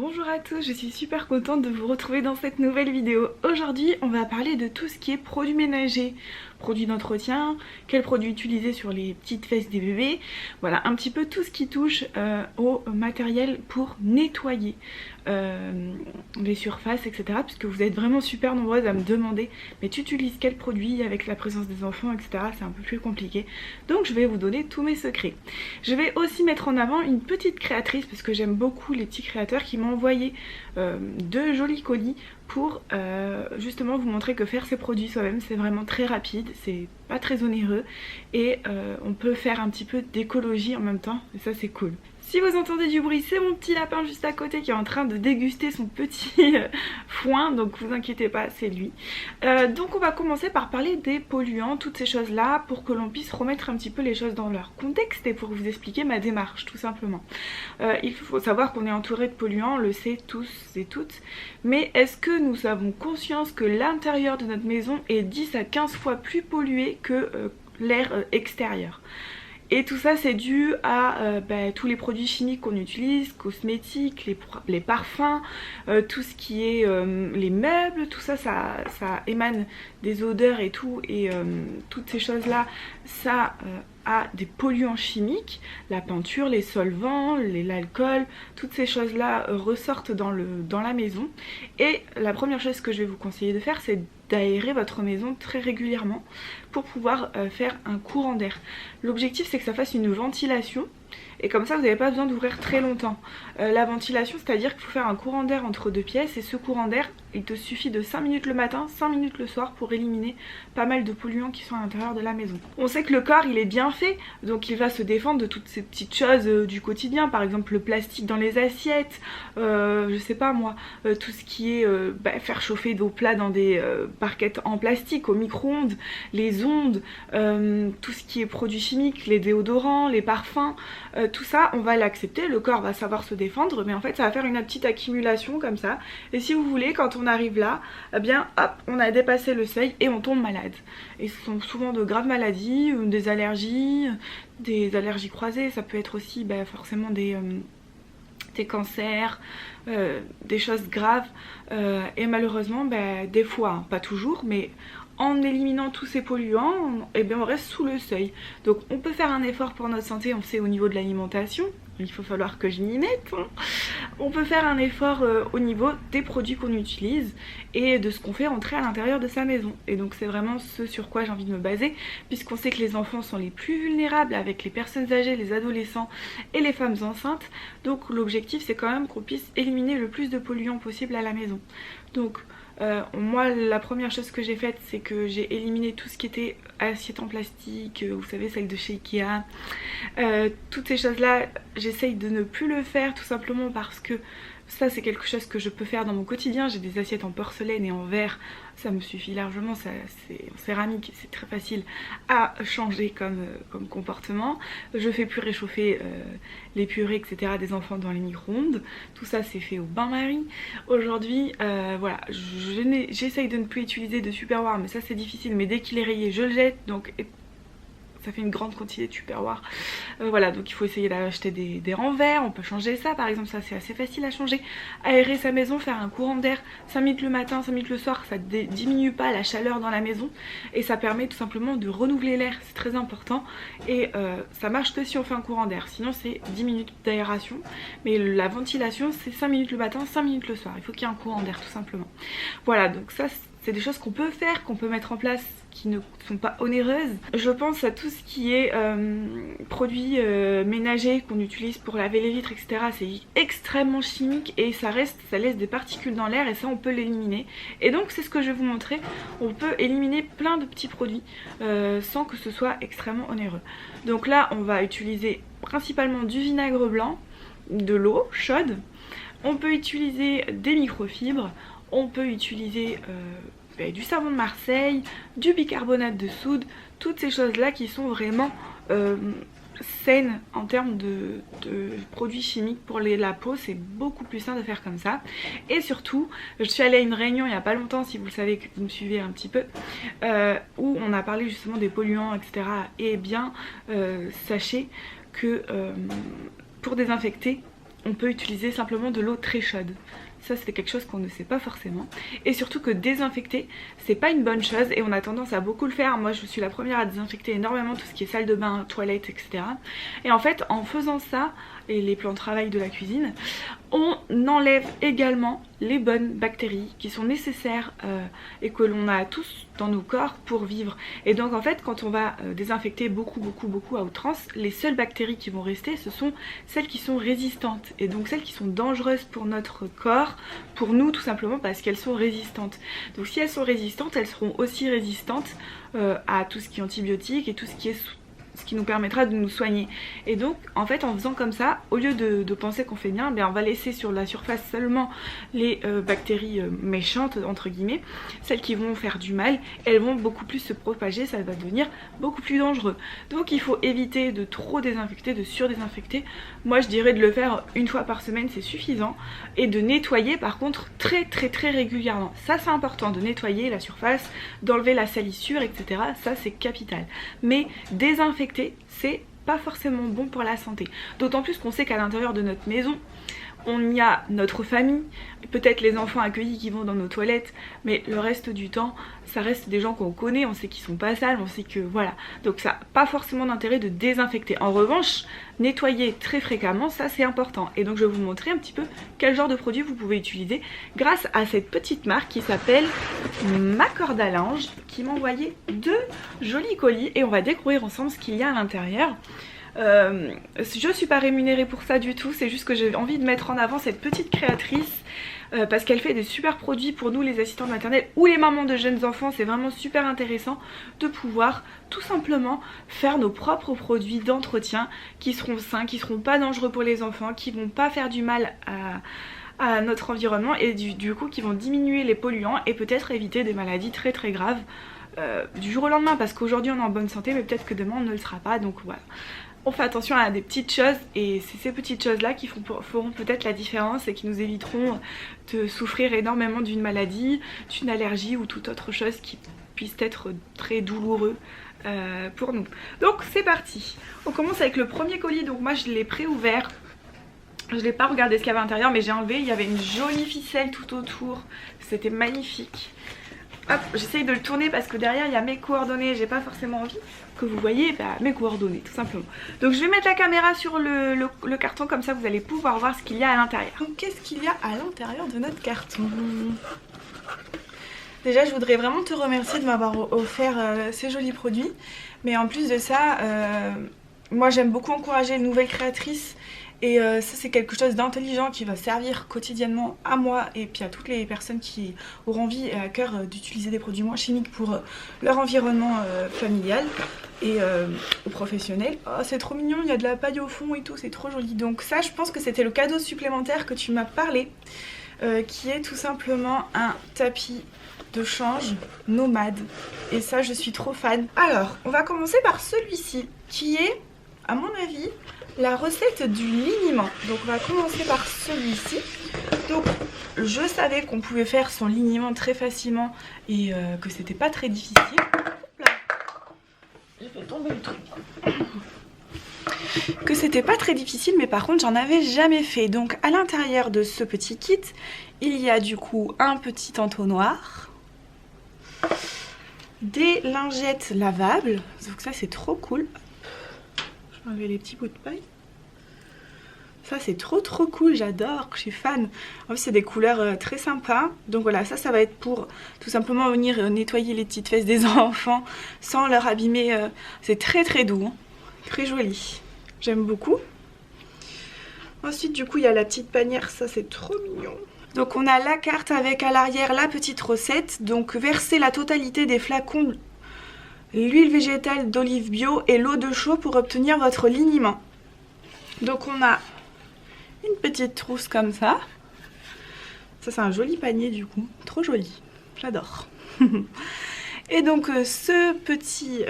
Bonjour à tous, je suis super contente de vous retrouver dans cette nouvelle vidéo. Aujourd'hui, on va parler de tout ce qui est produits ménagers, produits d'entretien, quels produits utiliser sur les petites fesses des bébés. Voilà, un petit peu tout ce qui touche au matériel pour nettoyer les surfaces, etc. Puisque vous êtes vraiment super nombreuses à me demander, mais tu utilises quel produit avec la présence des enfants, etc. C'est un peu plus compliqué. Donc je vais vous donner tous mes secrets. Je vais aussi mettre en avant une petite créatrice, parce que j'aime beaucoup les petits créateurs qui m'ont envoyé de jolis colis pour justement vous montrer que faire ses produits soi-même c'est vraiment très rapide, c'est pas très onéreux et on peut faire un petit peu d'écologie en même temps et ça c'est cool. Si vous entendez du bruit, c'est mon petit lapin juste à côté qui est en train de déguster son petit foin, donc vous inquiétez pas, c'est lui. Donc on va commencer par parler des polluants, toutes ces choses là, pour que l'on puisse remettre un petit peu les choses dans leur contexte et pour vous expliquer ma démarche tout simplement. Il faut savoir qu'on est entouré de polluants, on le sait tous et toutes, mais est-ce que nous avons conscience que l'intérieur de notre maison est 10 à 15 fois plus pollué que l'air extérieur ? Et tout ça c'est dû à tous les produits chimiques qu'on utilise, cosmétiques, les parfums, tout ce qui est les meubles, tout ça, ça émane des odeurs et tout, et toutes ces choses là, ça a des polluants chimiques, la peinture, les solvants, l'alcool, toutes ces choses là ressortent dans la maison. Et la première chose que je vais vous conseiller de faire, c'est d'aérer votre maison très régulièrement pour pouvoir faire un courant d'air. L'objectif c'est que ça fasse une ventilation et comme ça vous n'avez pas besoin d'ouvrir très longtemps. La ventilation, c'est à dire qu'il faut faire un courant d'air entre deux pièces et ce courant d'air il te suffit de 5 minutes le matin, 5 minutes le soir pour éliminer pas mal de polluants qui sont à l'intérieur de la maison. On sait que le corps il est bien fait, donc il va se défendre de toutes ces petites choses du quotidien, par exemple le plastique dans les assiettes, je sais pas moi, tout ce qui est faire chauffer d'eau plate dans des barquettes en plastique au micro-ondes, les ondes, tout ce qui est produits chimiques, les déodorants, les parfums, tout ça on va l'accepter, le corps va savoir se défendre, mais en fait ça va faire une petite accumulation comme ça, et si vous voulez, quand on arrive là, eh bien hop, on a dépassé le seuil et on tombe malade. Et ce sont souvent de graves maladies, des allergies croisées, ça peut être aussi forcément des cancers, des choses graves, et malheureusement des fois, hein, pas toujours, mais en éliminant tous ces polluants, eh bien on reste sous le seuil. Donc on peut faire un effort pour notre santé, on sait au niveau de l'alimentation, il faut falloir que je m'y mette, hein. On peut faire un effort au niveau des produits qu'on utilise et de ce qu'on fait rentrer à l'intérieur de sa maison. Et donc c'est vraiment ce sur quoi j'ai envie de me baser, puisqu'on sait que les enfants sont les plus vulnérables avec les personnes âgées, les adolescents et les femmes enceintes. Donc l'objectif c'est quand même qu'on puisse éliminer le plus de polluants possible à la maison. Donc moi la première chose que j'ai faite c'est que j'ai éliminé tout ce qui était assiette en plastique, vous savez celle de chez Ikea, toutes ces choses là j'essaye de ne plus le faire tout simplement parce que ça c'est quelque chose que je peux faire dans mon quotidien. J'ai des assiettes en porcelaine et en verre, ça me suffit largement, c'est en céramique, c'est très facile à changer comme comportement. Je fais plus réchauffer les purées etc des enfants dans les micro-ondes, tout ça c'est fait au bain-marie. Aujourd'hui voilà, j'essaye de ne plus utiliser de Superware, mais ça c'est difficile, mais dès qu'il est rayé je le jette, donc ça fait une grande quantité de Superware. Voilà, donc il faut essayer d'acheter des renvers, on peut changer ça par exemple, ça c'est assez facile à changer. Aérer sa maison, faire un courant d'air 5 minutes le matin, 5 minutes le soir, ça diminue pas la chaleur dans la maison et ça permet tout simplement de renouveler l'air, c'est très important. Et ça marche que si on fait un courant d'air, sinon c'est 10 minutes d'aération, mais la ventilation c'est 5 minutes le matin, 5 minutes le soir, il faut qu'il y ait un courant d'air tout simplement. Voilà, donc ça c'est des choses qu'on peut faire, qu'on peut mettre en place, qui ne sont pas onéreuses. Je pense à tout ce qui est produits ménagers qu'on utilise pour laver les vitres etc. C'est extrêmement chimique et ça laisse des particules dans l'air et ça on peut l'éliminer. Et donc c'est ce que je vais vous montrer, on peut éliminer plein de petits produits sans que ce soit extrêmement onéreux. Donc là on va utiliser principalement du vinaigre blanc, de l'eau chaude, on peut utiliser des microfibres, on peut utiliser du savon de Marseille, du bicarbonate de soude, toutes ces choses là qui sont vraiment saines en termes de produits chimiques pour la peau. C'est beaucoup plus sain de faire comme ça. Et surtout, je suis allée à une réunion il n'y a pas longtemps, si vous le savez, que vous me suivez un petit peu, où on a parlé justement des polluants etc. Et bien sachez que pour désinfecter on peut utiliser simplement de l'eau très chaude. Ça c'est quelque chose qu'on ne sait pas forcément. Et surtout que désinfecter c'est pas une bonne chose et on a tendance à beaucoup le faire. Moi je suis la première à désinfecter énormément tout ce qui est salle de bain, toilettes, etc. Et en fait en faisant ça et les plans de travail de la cuisine, on enlève également les bonnes bactéries qui sont nécessaires et que l'on a tous dans nos corps pour vivre. Et donc en fait quand on va désinfecter beaucoup à outrance, les seules bactéries qui vont rester ce sont celles qui sont résistantes et donc celles qui sont dangereuses pour notre corps, pour nous tout simplement parce qu'elles sont résistantes. Donc si elles sont résistantes, elles seront aussi résistantes à tout ce qui est antibiotiques et tout ce qui est ce qui nous permettra de nous soigner. Et donc en fait en faisant comme ça, au lieu de penser qu'on fait bien, on va laisser sur la surface seulement les bactéries méchantes entre guillemets, celles qui vont faire du mal, elles vont beaucoup plus se propager, ça va devenir beaucoup plus dangereux. Donc il faut éviter de trop désinfecter, de surdésinfecter. Moi je dirais de le faire une fois par semaine, c'est suffisant, et de nettoyer par contre très régulièrement. Ça c'est important, de nettoyer la surface, d'enlever la salissure, etc. Ça c'est capital. Mais désinfecter c'est pas forcément bon pour la santé, d'autant plus qu'on sait qu'à l'intérieur de notre maison on y a notre famille, peut-être les enfants accueillis qui vont dans nos toilettes, mais le reste du temps ça reste des gens qu'on connaît, on sait qu'ils sont pas sales, on sait que voilà, donc ça n'a pas forcément d'intérêt de désinfecter. En revanche, nettoyer très fréquemment, ça c'est important. Et donc je vais vous montrer un petit peu quel genre de produit vous pouvez utiliser grâce à cette petite marque qui s'appelle Ma Corde à Linge, qui m'a envoyé 2 jolis colis et on va découvrir ensemble ce qu'il y a à l'intérieur. Je suis pas rémunérée pour ça du tout, c'est juste que j'ai envie de mettre en avant cette petite créatrice parce qu'elle fait des super produits pour nous les assistantes maternelles ou les mamans de jeunes enfants. C'est vraiment super intéressant de pouvoir tout simplement faire nos propres produits d'entretien qui seront sains, qui seront pas dangereux pour les enfants, qui vont pas faire du mal à notre environnement et du coup qui vont diminuer les polluants et peut-être éviter des maladies très graves du jour au lendemain, parce qu'aujourd'hui on est en bonne santé mais peut-être que demain on ne le sera pas. Donc voilà, on fait attention à des petites choses et c'est ces petites choses là qui feront peut-être la différence et qui nous éviteront de souffrir énormément d'une maladie, d'une allergie ou toute autre chose qui puisse être très douloureux pour nous. Donc c'est parti, on commence avec le premier colis. Donc moi je l'ai pré-ouvert, je n'ai pas regardé ce qu'il y avait à l'intérieur mais j'ai enlevé, il y avait une jolie ficelle tout autour, c'était magnifique. Hop, j'essaye de le tourner parce que derrière il y a mes coordonnées, j'ai pas forcément envie que vous voyez mes coordonnées tout simplement. Donc je vais mettre la caméra sur le carton, comme ça vous allez pouvoir voir ce qu'il y a à l'intérieur. Donc qu'est-ce qu'il y a à l'intérieur de notre carton? Déjà je voudrais vraiment te remercier de m'avoir offert ces jolis produits, mais en plus de ça, moi j'aime beaucoup encourager les nouvelles créatrices. Et ça c'est quelque chose d'intelligent qui va servir quotidiennement à moi et puis à toutes les personnes qui auront envie et à cœur d'utiliser des produits moins chimiques pour leur environnement familial et professionnel. Oh, c'est trop mignon, il y a de la paille au fond et tout, c'est trop joli. Donc ça je pense que c'était le cadeau supplémentaire que tu m'as parlé, qui est tout simplement un tapis de change nomade. Et ça je suis trop fan. Alors on va commencer par celui-ci qui est à mon avis la recette du liniment. Donc on va commencer par celui-ci. Donc je savais qu'on pouvait faire son liniment très facilement et que c'était pas très difficile. Hop là, j'ai fait tomber le truc. Que c'était pas très difficile, mais par contre j'en avais jamais fait. Donc à l'intérieur de ce petit kit, il y a du coup un petit entonnoir, des lingettes lavables. Donc ça c'est trop cool. Je vais enlever les petits bouts de paille. Ça c'est trop cool, j'adore, je suis fan. En plus c'est des couleurs très sympas. Donc voilà, ça va être pour tout simplement venir nettoyer les petites fesses des enfants sans leur abîmer. C'est très doux, hein. Très joli. J'aime beaucoup. Ensuite du coup il y a la petite panière, ça c'est trop mignon. Donc on a la carte avec à l'arrière la petite recette. Donc versez la totalité des flacons, l'huile végétale d'olive bio et l'eau de chaux pour obtenir votre liniment. Donc on a une petite trousse comme ça. Ça c'est un joli panier du coup, trop joli, j'adore. Et donc ce petit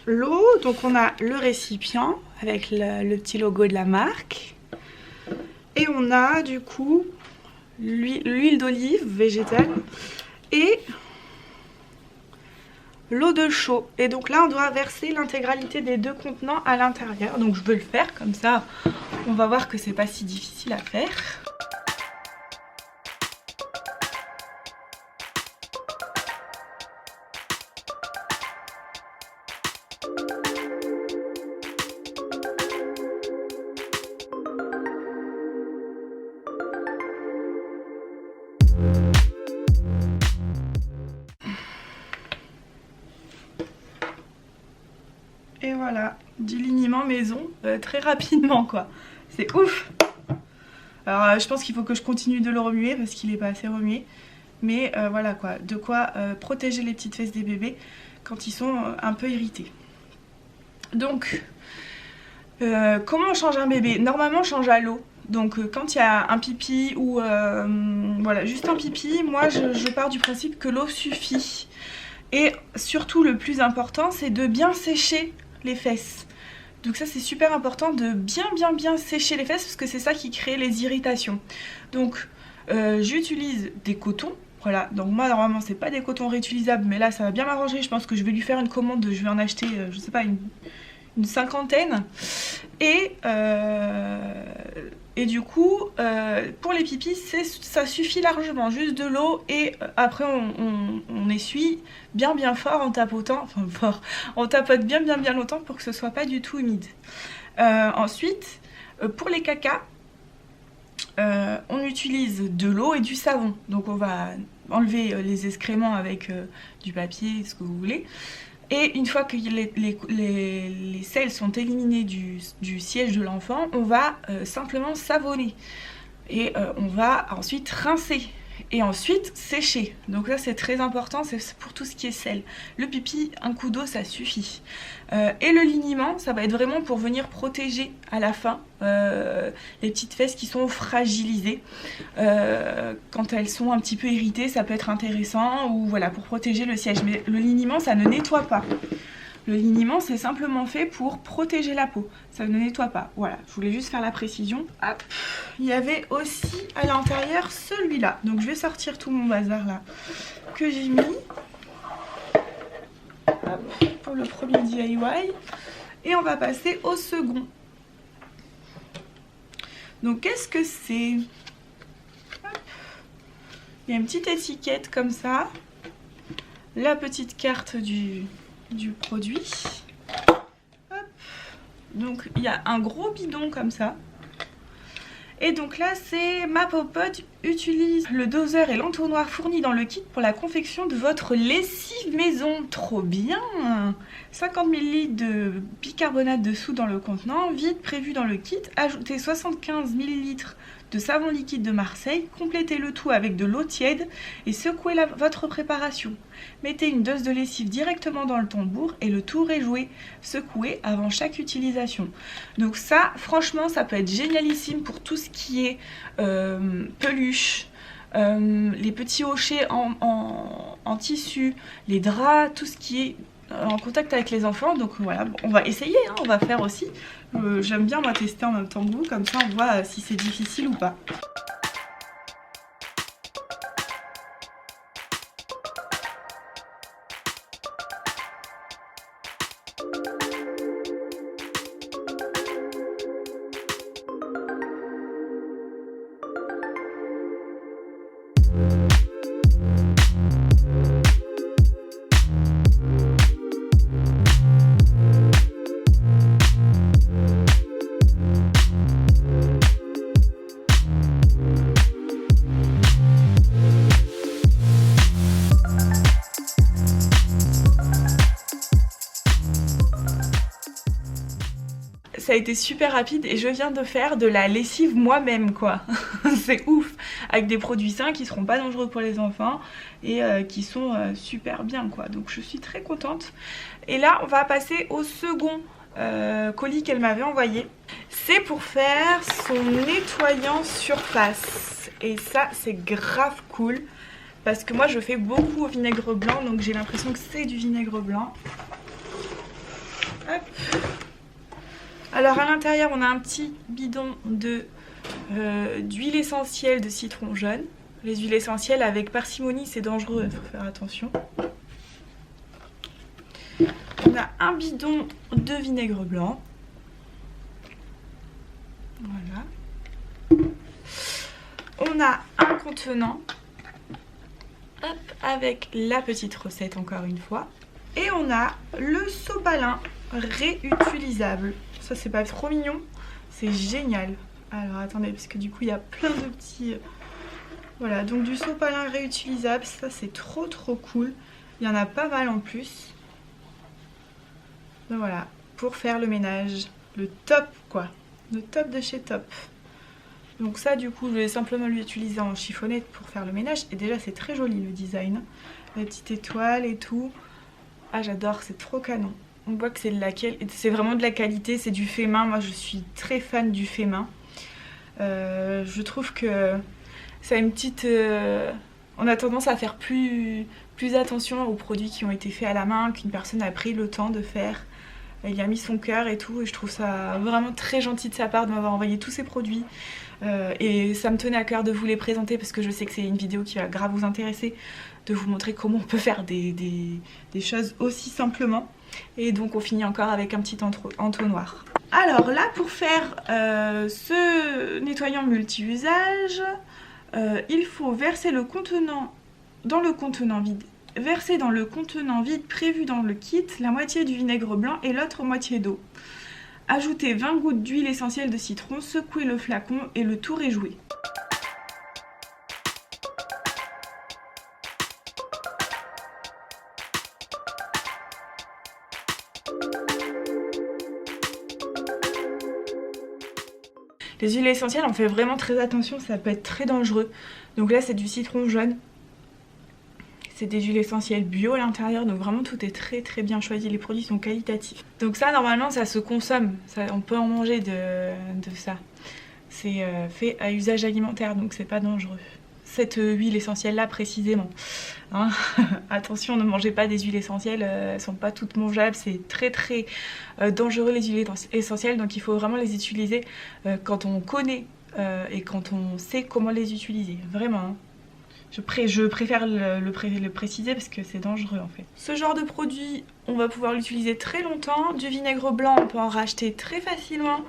lot, donc on a le récipient avec le petit logo de la marque. Et on a du coup l'huile d'olive végétale et l'eau de chaud. Et donc là on doit verser l'intégralité des 2 contenants à l'intérieur. Donc je veux le faire comme ça, on va voir que c'est pas si difficile à faire. Et voilà, du liniment maison très rapidement quoi. C'est ouf. Alors je pense qu'il faut que je continue de le remuer parce qu'il n'est pas assez remué. Mais voilà quoi, de quoi protéger les petites fesses des bébés quand ils sont un peu irrités. Donc, comment on change un bébé? Normalement on change à l'eau. Donc quand il y a un pipi ou voilà, juste un pipi, moi je pars du principe que l'eau suffit. Et surtout le plus important c'est de bien sécher les fesses. Donc ça c'est super important de bien sécher les fesses parce que c'est ça qui crée les irritations. Donc j'utilise des cotons. Voilà, donc moi normalement c'est pas des cotons réutilisables mais là ça va bien m'arranger. Je pense que je vais lui faire une commande, je vais en acheter je sais pas une cinquantaine. Et du coup pour les pipis ça suffit largement, juste de l'eau et après on essuie bien fort en tapotant, enfin fort, on tapote bien longtemps pour que ce soit pas du tout humide. Ensuite pour les cacas on utilise de l'eau et du savon, donc on va enlever les excréments avec du papier, ce que vous voulez. Et une fois que les selles sont éliminées du siège de l'enfant, on va simplement savonner. Et on va ensuite rincer. Et ensuite sécher. Donc là c'est très important, c'est pour tout ce qui est sel. Le pipi, un coup d'eau ça suffit. Et le liniment, ça va être vraiment pour venir protéger à la fin les petites fesses qui sont fragilisées. Quand elles sont un petit peu irritées, ça peut être intéressant, ou voilà, pour protéger le siège. Mais le liniment ça ne nettoie pas. Le liniment c'est simplement fait pour protéger la peau, ça ne nettoie pas. Voilà, je voulais juste faire la précision. Hop. Il y avait aussi à l'intérieur celui-là, donc je vais sortir tout mon bazar là que j'ai mis. Hop, pour le premier DIY. Et on va passer au second. Donc qu'est-ce que c'est? Il y a une petite étiquette comme ça, la petite carte du produit. Hop. Donc il y a un gros bidon comme ça. Et donc là c'est Ma Popote utilise le doseur et l'entonnoir fournis dans le kit pour la confection de votre lessive maison. Trop bien. 50 ml de bicarbonate de soude dans le contenant, vide prévu dans le kit. Ajoutez 75 ml de savon liquide de Marseille, complétez le tout avec de l'eau tiède et secouez votre préparation. Mettez une dose de lessive directement dans le tambour et le tour est joué. Secouez avant chaque utilisation. Donc ça, franchement, ça peut être génialissime pour tout ce qui est peluche, les petits hochets en tissu, les draps, tout ce qui est en contact avec les enfants. Donc voilà, on va essayer, hein, on va faire aussi. J'aime bien moi tester en même temps que vous, comme ça on voit si c'est difficile ou pas. Ça a été super rapide et je viens de faire de la lessive moi-même quoi. C'est ouf, avec des produits sains qui seront pas dangereux pour les enfants et qui sont super bien quoi. Donc je suis très contente. Et là on va passer au second colis qu'elle m'avait envoyé. C'est pour faire son nettoyant surface. Et ça c'est grave cool parce que moi je fais beaucoup au vinaigre blanc, donc j'ai l'impression que c'est du vinaigre blanc. Hop. Alors à l'intérieur on a un petit bidon d'huile essentielle de citron jaune. Les huiles essentielles avec parcimonie c'est dangereux, il faut faire attention. on a un bidon de vinaigre blanc. Voilà. On a un contenant, hop, avec la petite recette encore une fois. Et on a le sopalin réutilisable. Ça c'est pas trop mignon, c'est génial. Alors attendez, parce que du coup il y a plein de petits... Voilà, donc du sopalin réutilisable, ça c'est trop cool. Il y en a pas mal en plus. Donc voilà, pour faire le ménage. Le top quoi, le top de chez top. Donc ça du coup je vais simplement l'utiliser en chiffonnette pour faire le ménage. Et déjà c'est très joli le design. La petite étoile et tout. Ah j'adore, c'est trop canon. On voit que c'est vraiment de la qualité, c'est du fait main. Moi je suis très fan du fait main. Je trouve que ça a une petite... on a tendance à faire plus attention aux produits qui ont été faits à la main, qu'une personne a pris le temps de faire. Il a mis son cœur et tout, et je trouve ça vraiment très gentil de sa part de m'avoir envoyé tous ces produits. Et ça me tenait à cœur de vous les présenter parce que je sais que c'est une vidéo qui va grave vous intéresser, de vous montrer comment on peut faire des choses aussi simplement. Et donc on finit encore avec un petit entonnoir. Alors là, pour faire ce nettoyant multi-usage, il faut verser le contenant dans le contenant vide. Verser dans le contenant vide prévu dans le kit la moitié du vinaigre blanc et l'autre moitié d'eau. Ajoutez 20 gouttes d'huile essentielle de citron, secouez le flacon et le tour est joué. Les huiles essentielles, on fait vraiment très attention, ça peut être très dangereux. Donc là c'est du citron jaune. C'est des huiles essentielles bio à l'intérieur, donc vraiment tout est très bien choisi, les produits sont qualitatifs. Donc ça normalement ça se consomme, on peut en manger de ça. C'est fait à usage alimentaire, donc c'est pas dangereux. Cette huile essentielle là précisément. Hein attention, ne mangez pas des huiles essentielles, elles sont pas toutes mangeables, c'est très dangereux les huiles essentielles, donc il faut vraiment les utiliser quand on connaît et quand on sait comment les utiliser, vraiment. Hein. Je préfère le préciser parce que c'est dangereux en fait. Ce genre de produit, on va pouvoir l'utiliser très longtemps. Du vinaigre blanc, on peut en racheter très facilement.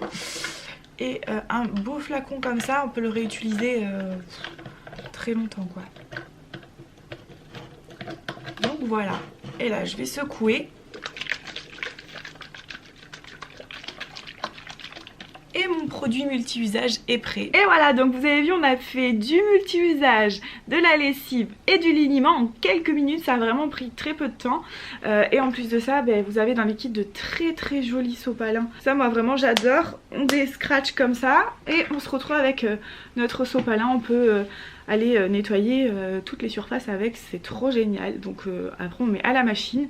Et un beau flacon comme ça, on peut le réutiliser très longtemps quoi. Donc voilà. Et là, je vais secouer. Et mon produit multi-usage est prêt. Et voilà, donc vous avez vu, on a fait du multi-usage, de la lessive et du liniment en quelques minutes. Ça a vraiment pris très peu de temps. Et en plus de ça, vous avez dans les kits de très jolis sopalins. Ça, moi vraiment j'adore. On des scratch comme ça et on se retrouve avec notre sopalin. On peut aller nettoyer toutes les surfaces avec, c'est trop génial. Donc après on met à la machine.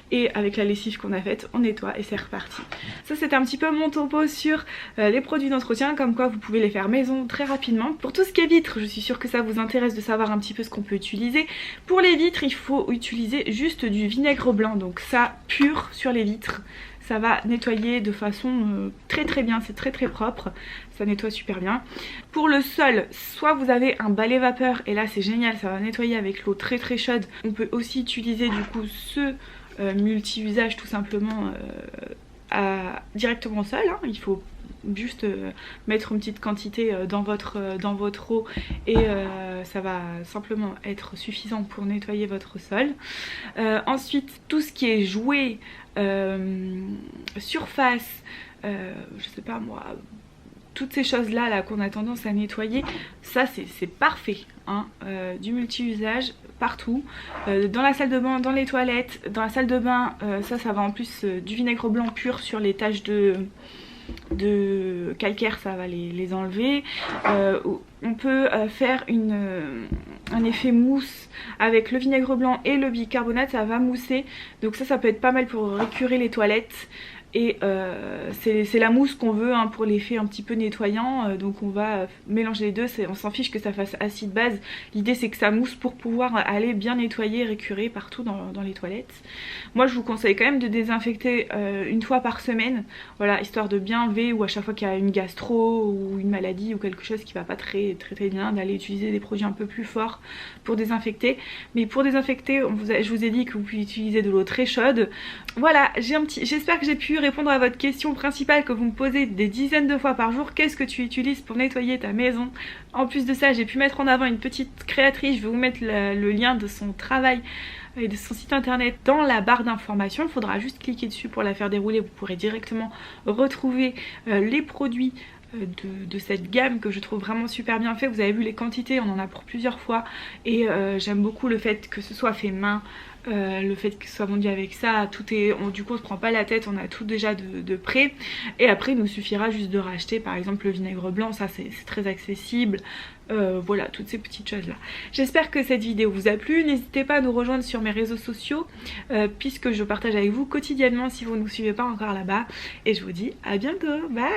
Et avec la lessive qu'on a faite, on nettoie et c'est reparti. Ça c'était un petit peu mon topo sur les produits d'entretien, comme quoi vous pouvez les faire maison très rapidement. Pour tout ce qui est vitres, je suis sûre que ça vous intéresse de savoir un petit peu ce qu'on peut utiliser. Pour les vitres, il faut utiliser juste du vinaigre blanc, donc ça pur sur les vitres. Ça va nettoyer de façon très bien, c'est très propre, ça nettoie super bien. Pour le sol, soit vous avez un balai vapeur et là c'est génial, ça va nettoyer avec l'eau très chaude. On peut aussi utiliser du coup ce multi-usage tout simplement directement au sol, hein. Il faut juste mettre une petite quantité dans votre eau et ça va simplement être suffisant pour nettoyer votre sol. Ensuite tout ce qui est jouet, surface, je sais pas moi, toutes ces choses là qu'on a tendance à nettoyer, ça c'est parfait, hein. Du multi-usage partout, dans la salle de bain, dans les toilettes, dans la salle de bain, ça va en plus du vinaigre blanc pur sur les taches de calcaire, ça va les enlever. On peut faire un effet mousse avec le vinaigre blanc et le bicarbonate, ça va mousser, donc ça peut être pas mal pour récurer les toilettes. et c'est la mousse qu'on veut hein, pour l'effet un petit peu nettoyant, donc on va mélanger les deux, on s'en fiche que ça fasse acide base, l'idée c'est que ça mousse pour pouvoir aller bien nettoyer et récurer partout dans les toilettes. Moi je vous conseille quand même de désinfecter une fois par semaine, voilà, histoire de bien lever, ou à chaque fois qu'il y a une gastro ou une maladie ou quelque chose qui va pas très bien, d'aller utiliser des produits un peu plus forts pour désinfecter. Mais pour désinfecter, je vous ai dit que vous pouvez utiliser de l'eau très chaude. Voilà, j'espère que j'ai pu répondre à votre question principale que vous me posez des dizaines de fois par jour. Qu'est-ce que tu utilises pour nettoyer ta maison? En plus de ça, j'ai pu mettre en avant une petite créatrice, je vais vous mettre le lien de son travail et de son site internet dans la barre d'informations. Il faudra juste cliquer dessus pour la faire dérouler, vous pourrez directement retrouver les produits de cette gamme que je trouve vraiment super bien fait. Vous avez vu les quantités, on en a pour plusieurs fois, et j'aime beaucoup le fait que ce soit fait main, le fait que ce soit vendu avec ça, tout est, du coup on se prend pas la tête, on a tout déjà de près, et après il nous suffira juste de racheter par exemple le vinaigre blanc, ça c'est très accessible. Voilà, toutes ces petites choses là. J'espère que cette vidéo vous a plu, n'hésitez pas à nous rejoindre sur mes réseaux sociaux puisque je partage avec vous quotidiennement si vous ne nous suivez pas encore là-bas, et je vous dis à bientôt, bye.